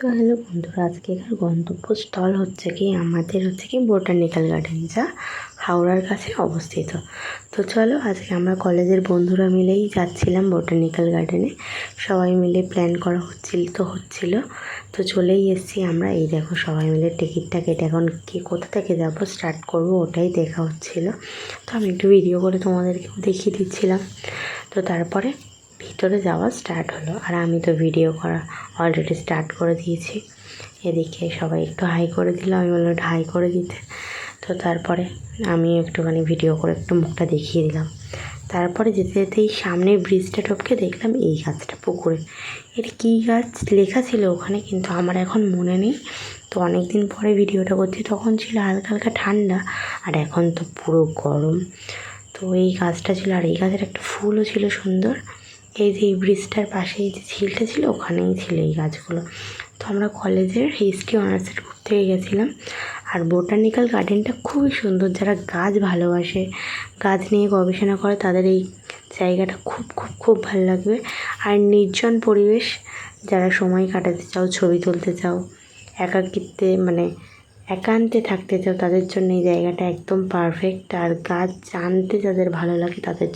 তো হ্যালো বন্ধুরা, আজকেকার গন্তব্যস্থল হচ্ছে কি আমাদের বোটানিক্যাল গার্ডেন, যা হাওড়ার কাছে অবস্থিত। তো চলো, আজকে আমরা কলেজের বন্ধুরা মিলেই যাচ্ছিলাম বোটানিক্যাল গার্ডেনে। সবাই মিলে প্ল্যান করা হচ্ছিল। তো চলেই এসেছি আমরা। এই দেখো, সবাই মিলে টিকিটটা কেটে এখন কি কোথা থেকে যাব স্টার্ট করব ওটাই দেখা হচ্ছিল। তো আমি একটু ভিডিও করে তোমাদেরকেও দেখিয়ে দিচ্ছিলাম। তো তারপরে ভিতরে যাওয়া স্টার্ট হলো, আর আমি তো ভিডিও করা অলরেডি স্টার্ট করে দিয়েছি। এদিকে সবাই একটু হাই করে দিল, আমি বললাম একটু হাই করে দিতে। তো তারপরে আমি একটুখানি ভিডিও করে একটু মুখটা দেখিয়ে দিলাম। তারপরে যেতে যেতেই সামনের ব্রিজটা টপকে দেখলাম এই গাছটা পুকুরে। এটা কী গাছ লেখা ছিল ওখানে, কিন্তু আমার এখন মনে নেই। তো অনেক দিন পরে ভিডিওটা করছি, তখন ছিল হালকা হালকা ঠান্ডা, আর এখন তো পুরো গরম। তো এই গাছটা ছিল, আর এই গাছের একটা ফুলও ছিল সুন্দর। এই যে এই ব্রিজটার পাশে এই যে ঝিলটা ছিল, ওখানেই ছিল এই গাছগুলো। তো আমরা কলেজের হিস্ট্রি অনার্সের ঘুরতে গেছিলাম। আর বোটানিক্যাল গার্ডেনটা খুবই সুন্দর। যারা গাছ ভালোবাসে, গাছ নিয়ে গবেষণা করে, তাদের এই জায়গাটা খুব খুব খুব ভালো লাগবে। আর নির্জন পরিবেশ, যারা সময় কাটাতে চাও, ছবি তুলতে চাও, একাকিত্বে একান্তে থাকতে চাও, তাদের জন্য এই জায়গাটা একদম পারফেক্ট। আর গাছ জানতে যাদের ভালো লাগে তাদের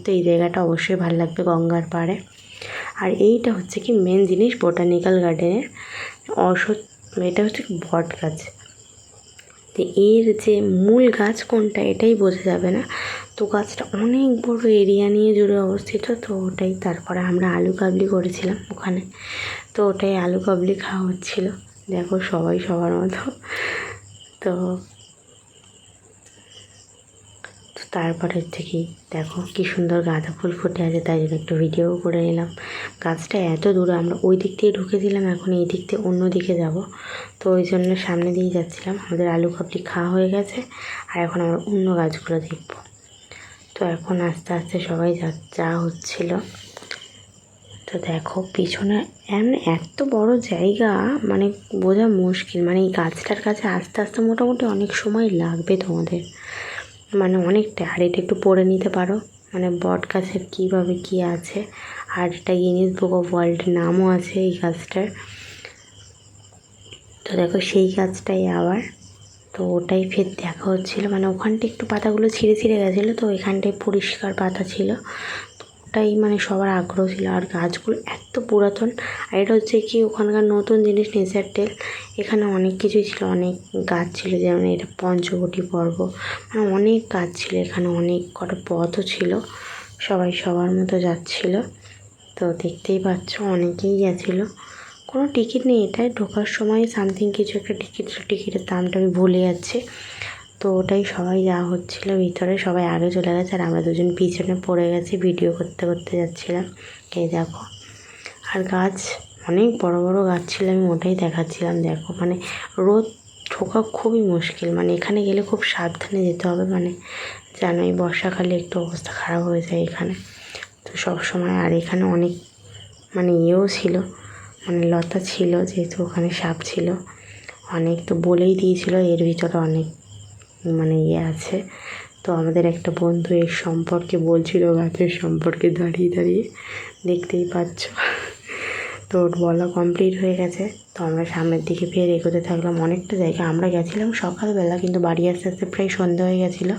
তো এই জায়গাটা অবশ্যই ভালো লাগবে, গঙ্গার পাড়ে। আর এইটা হচ্ছে কি মেন জিনিস বোটানিক্যাল গার্ডেনের, এটা হচ্ছে বট গাছ। তো এর যে মূল গাছ কোনটা এটাই বোঝা যাবে না। তো গাছটা অনেক বড় এরিয়া নিয়ে জুড়ে অবস্থিত। তো ওটাই, তারপরে আমরা আলু কাবলি করেছিলাম ওখানে। তো ওটাই আলু কাবলি খাওয়া হচ্ছিলো। দেখো সবাই সবার মতো। তো তারপরে হচ্ছে কি দেখো কি সুন্দর গাঁদা ফুল ফুটে আছে, তাই জন্য একটু ভিডিও করে নিলাম। গাছটা এত দূরে, আমরা ওই দিক দিয়ে ঢুকেছিলাম, এখন এই দিক থেকে অন্য দিকে যাব। তো ওই জন্য সামনে দিয়ে যাচ্ছিলাম। আমাদের আলু কাবলি খাওয়া হয়ে গেছে, আর এখন আমরা অন্য গাছগুলো দেখব। তো এখন আস্তে আস্তে সবাই যা হচ্ছিল। তো দেখো পিছনে এত বড় জায়গা, বোঝা মুশকিল। এই গাছটার কাছে আস্তে আস্তে মোটামুটি অনেক সময় লাগবে তোমাদের, অনেকটা। আর এটা একটু পড়ে নিতে পারো, বট গাছের কীভাবে কী আছে। আর এটা গিনিস বুক অফ ওয়ার্ল্ডের নামও আছে এই গাছটার। তো দেখো সেই গাছটাই আবার। তো ওটাই ফের দেখা হচ্ছিলো, ওখানটা একটু পাতাগুলো ছিঁড়ে ছিঁড়ে গেছিলো, তো এখানটায় পরিষ্কার পাতা ছিল। তো ওটাই সবার আগ্রহ ছিল। আর গাছগুলো এত পুরাতন। আর এটা হচ্ছে কি ওখানকার নতুন জিনিস, নেচার টেল। এখানে অনেক কিছুই ছিল, অনেক গাছ ছিল, যেমন এটা পঞ্চবটি পর্ব, অনেক গাছ ছিল এখানে, অনেক কটা পথও ছিল। সবাই সবার মতো যাচ্ছিল। তো দেখতেই পাচ্ছ অনেকেই গেছিলো। কোনো টিকিট নেই, এটাই ঢোকার সময় সামথিং কিছু একটা টিকিটের দামটা আমি ভুলে যাচ্ছি। তো ওটাই সবাই যাওয়া হচ্ছিলো ভিতরে, সবাই আগে চলে গেছে, আর আমরা দুজন পিছনে পড়ে গেছি, ভিডিও করতে করতে যাচ্ছিলাম। এই দেখো, আর গাছ অনেক বড় বড় গাছ ছিল, আমি ওটাই দেখাচ্ছিলাম। দেখো রোদ ঢোকা খুবই মুশকিল, এখানে গেলে খুব সাবধানে যেতে হবে। জানো এই বর্ষাকালে একটু অবস্থা খারাপ হয়ে যায় এখানে। তো সব সময়, আর এখানে অনেক ইয়েও ছিল, লতা ছিল, যেহেতু ওখানে সাপ ছিল অনেক। তো বলেই দিয়েছিল এর ভিতরে অনেক ইয়ে আছে। তো আমাদের একটা বন্ধু এর সম্পর্কে বলছিল, গাছের সম্পর্কে দাঁড়িয়ে দাঁড়িয়ে, দেখতেই পাচ্ছ। তো ওর বলা কমপ্লিট হয়ে গেছে। তো আমরা সামনের দিকে ফের এগোতে থাকলাম। অনেকটা জায়গা আমরা গেছিলাম সকালবেলা, কিন্তু বাড়ি আস্তে আস্তে প্রায় সন্ধ্যা হয়ে গেছিলো।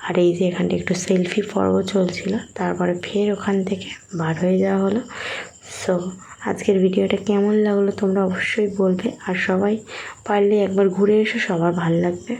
আর এই যে এখানটা একটু সেলফি পর্ব চলছিল, তারপরে ফের ওখান থেকে বার হয়ে যাওয়া হলো। সো আজকের ভিডিওটা কেমন লাগলো তোমরা অবশ্যই বলবে, আর সবাই পারলে একবার ঘুরে এসো, সবার ভালো লাগবে।